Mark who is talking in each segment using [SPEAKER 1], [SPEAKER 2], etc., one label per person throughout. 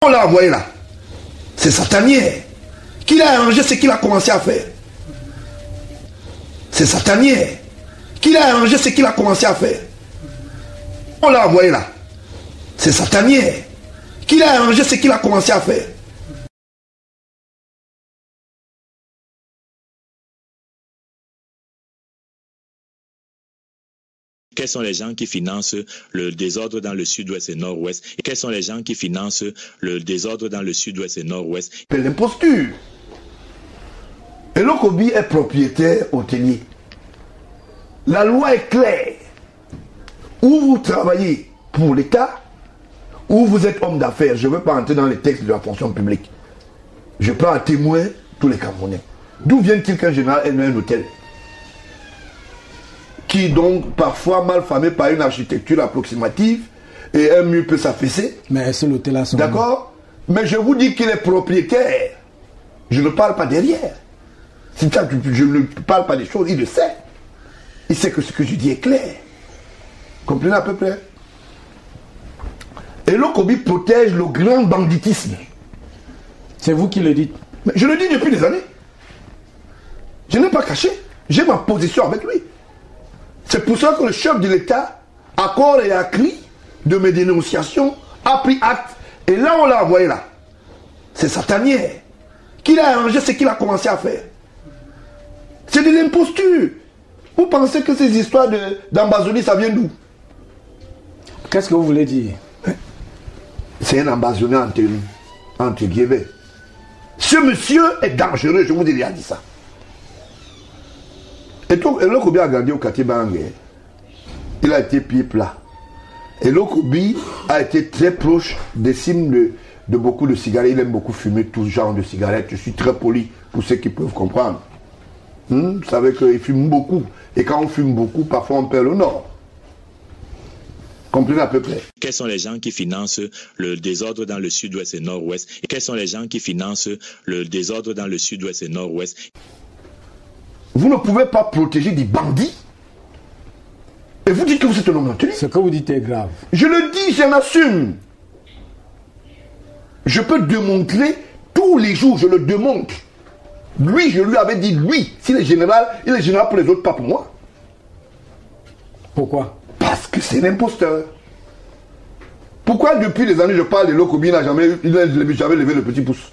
[SPEAKER 1] On l'a envoyé là. C'est Satanier. Qui l'a arrangé, c'est qu'il a commencé à faire. C'est Satanier. Qui l'a arrangé, c'est qu'il a commencé à faire. On l'a envoyé là. C'est Satanier. Qui l'a arrangé, c'est qu'il a commencé à faire.
[SPEAKER 2] Quels sont les gens qui financent le désordre dans le sud-ouest et nord-ouest? Et quels sont les gens qui financent le désordre dans le sud-ouest et nord-ouest?
[SPEAKER 1] C'est l'imposture. Et Lokobi est propriétaire hôtelier. La loi est claire. Ou vous travaillez pour l'État, ou vous êtes homme d'affaires. Je ne veux pas entrer dans les textes de la fonction publique. Je prends à témoin tous les Camerounais. D'où vient-il qu'un général ait un hôtel qui donc parfois mal famé par une architecture approximative et un mur peut s'affaisser.
[SPEAKER 3] Mais c'est l'hôtel à son nom.
[SPEAKER 1] D'accord? Mais je vous dis qu'il est propriétaire. Je ne parle pas derrière. C'est ça, je ne parle pas des choses, il le sait. Il sait que ce que je dis est clair. Comprenez à peu près? Et Lokobi protège le grand banditisme.
[SPEAKER 3] C'est vous qui le dites.
[SPEAKER 1] Mais je le dis depuis des années. Je n'ai pas caché. J'ai ma position avec lui. C'est pour ça que le chef de l'État, à corps et à cri de mes dénonciations, a pris acte. Et là, on l'a envoyé là. C'est Satanier. Qui l'a arrangé, c'est qu'il a commencé à faire. C'est de l'imposture. Vous pensez que ces histoires d'ambazonie, ça vient d'où?
[SPEAKER 3] Qu'est-ce que vous voulez dire?
[SPEAKER 1] C'est un ambazonné entre guillemets. Ce monsieur est dangereux, je vous ai déjà dit ça. Et Lokobi a grandi au quartier Bangé. Il a été pied plat. Et Lokobi a été très proche des cimes de beaucoup de cigarettes. Il aime beaucoup fumer tout genre de cigarettes. Je suis très poli pour ceux qui peuvent comprendre. Vous savez qu'il fume beaucoup. Et quand on fume beaucoup, parfois on perd le nord. Comprenez à peu près.
[SPEAKER 2] Quels sont les gens qui financent le désordre dans le sud-ouest et nord-ouest? Et quels sont les gens qui financent le désordre dans le sud-ouest et nord-ouest?
[SPEAKER 1] Vous ne pouvez pas protéger des bandits. Et vous dites que vous êtes un homme d'entenue.
[SPEAKER 3] Ce que vous dites est grave.
[SPEAKER 1] Je le dis, je l'assume. Je peux démontrer tous les jours, je le démontre. Lui, je lui avais dit, lui, s'il est général, il est général pour les autres, pas pour moi.
[SPEAKER 3] Pourquoi?
[SPEAKER 1] Parce que c'est l'imposteur. Pourquoi depuis des années je parle de Lokobi, il n'a jamais levé le petit pouce?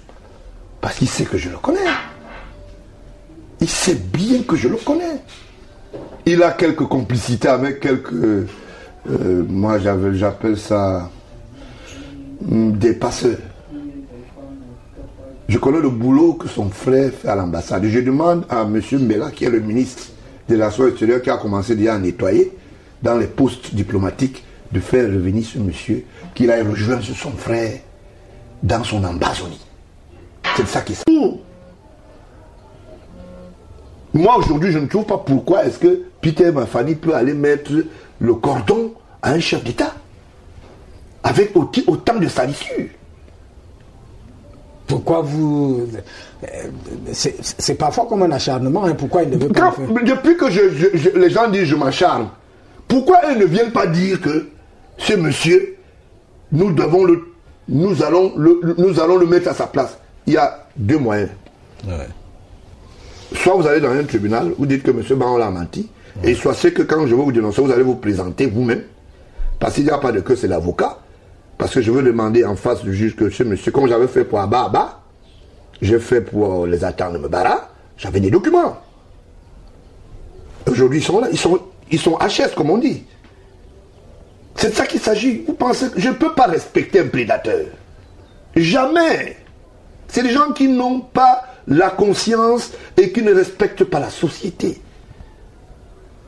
[SPEAKER 1] Parce qu'il sait que je le connais. Il sait bien que je le connais. Il a quelques complicités avec quelques... moi j'appelle ça... des passeurs. Je connais le boulot que son frère fait à l'ambassade. Je demande à M. Mbela, qui est le ministre de la Relations extérieures, qui a commencé déjà à nettoyer dans les postes diplomatiques, de faire revenir ce monsieur, qu'il aille rejoindre son frère dans son Ambazonie. C'est ça qui est... Moi aujourd'hui je ne trouve pas pourquoi est-ce que Peter Mafani peut aller mettre le cordon à un chef d'État avec autant de salissure.
[SPEAKER 3] Pourquoi vous... C'est parfois comme un acharnement, hein. Pourquoi il ne veut pas le faire?
[SPEAKER 1] Depuis que les gens disent je m'acharne, pourquoi ils ne viennent pas dire que ce monsieur, nous allons le mettre à sa place? Il y a deux moyens. Ouais. Soit vous allez dans un tribunal, vous dites que M. Baron l'a menti, et soit c'est que quand je vais vous dénoncer, vous allez vous présenter vous-même, parce qu'il n'y a pas de que c'est l'avocat, parce que je veux demander en face du juge que ce monsieur, comme j'avais fait pour Abba, j'ai fait pour les attentes de Mbara, j'avais des documents. Aujourd'hui, ils sont là, ils sont HS, comme on dit. C'est de ça qu'il s'agit. Vous pensez que je ne peux pas respecter un prédateur? Jamais. C'est des gens qui n'ont pas la conscience et qui ne respectent pas la société.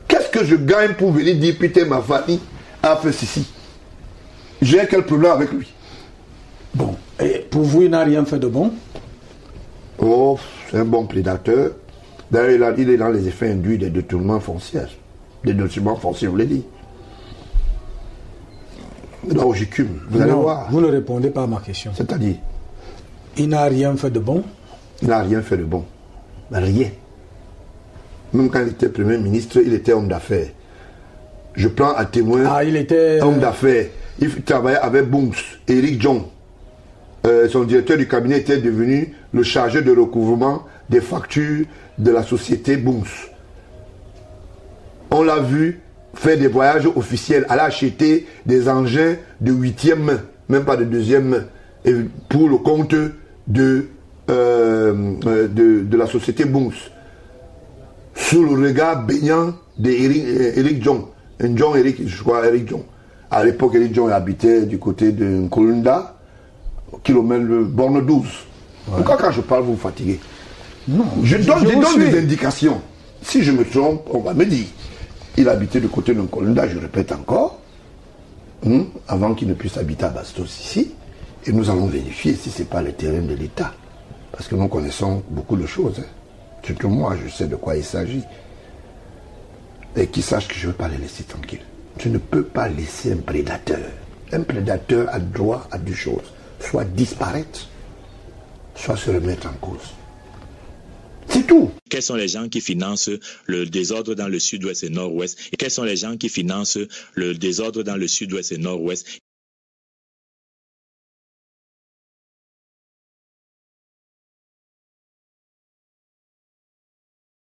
[SPEAKER 1] Qu'est-ce que je gagne pour venir dire Peter Mafani a fait ceci? J'ai quel problème avec lui?
[SPEAKER 3] Bon, et pour vous, il n'a rien fait de bon?
[SPEAKER 1] Oh, c'est un bon prédateur. D'ailleurs, il est dans les effets induits des détournements fonciers. Des détournements fonciers, vous l'avez dit. Là où j'écume, vous allez voir.
[SPEAKER 3] Vous ne répondez pas à ma question.
[SPEAKER 1] C'est-à-dire?
[SPEAKER 3] Il n'a rien fait de bon?
[SPEAKER 1] Il n'a rien fait de bon. Rien. Même quand il était Premier ministre, il était homme d'affaires. Je prends à témoin
[SPEAKER 3] il était
[SPEAKER 1] homme d'affaires. Il travaillait avec Bunks, Eric John. son directeur du cabinet était devenu le chargé de recouvrement des factures de la société Boons. On l'a vu faire des voyages officiels, aller acheter des engins de 8e main, même pas de 2e main, et pour le compte de la société Boons, sous le regard baignant d'Eric John. John Eric, je crois Eric John. À l'époque, Eric John habitait du côté de Nkolunda, kilomètre borne 12. Ouais. Pourquoi quand je parle, vous vous fatiguez?
[SPEAKER 3] Non,
[SPEAKER 1] je donne des indications. Si je me trompe, on va me dire. Il habitait du côté de Nkolunda, je répète encore, avant qu'il ne puisse habiter à Bastos ici. Et nous allons vérifier si ce n'est pas le terrain de l'État. Parce que nous connaissons beaucoup de choses. Hein. Surtout moi, je sais de quoi il s'agit. Et qu'ils sachent que je ne veux pas les laisser tranquilles. Tu ne peux pas laisser un prédateur. Un prédateur a droit à deux choses. Soit disparaître, soit se remettre en cause. C'est tout.
[SPEAKER 2] Quels sont les gens qui financent le désordre dans le sud-ouest et nord-ouest? Et quels sont les gens qui financent le désordre dans le sud-ouest et nord-ouest?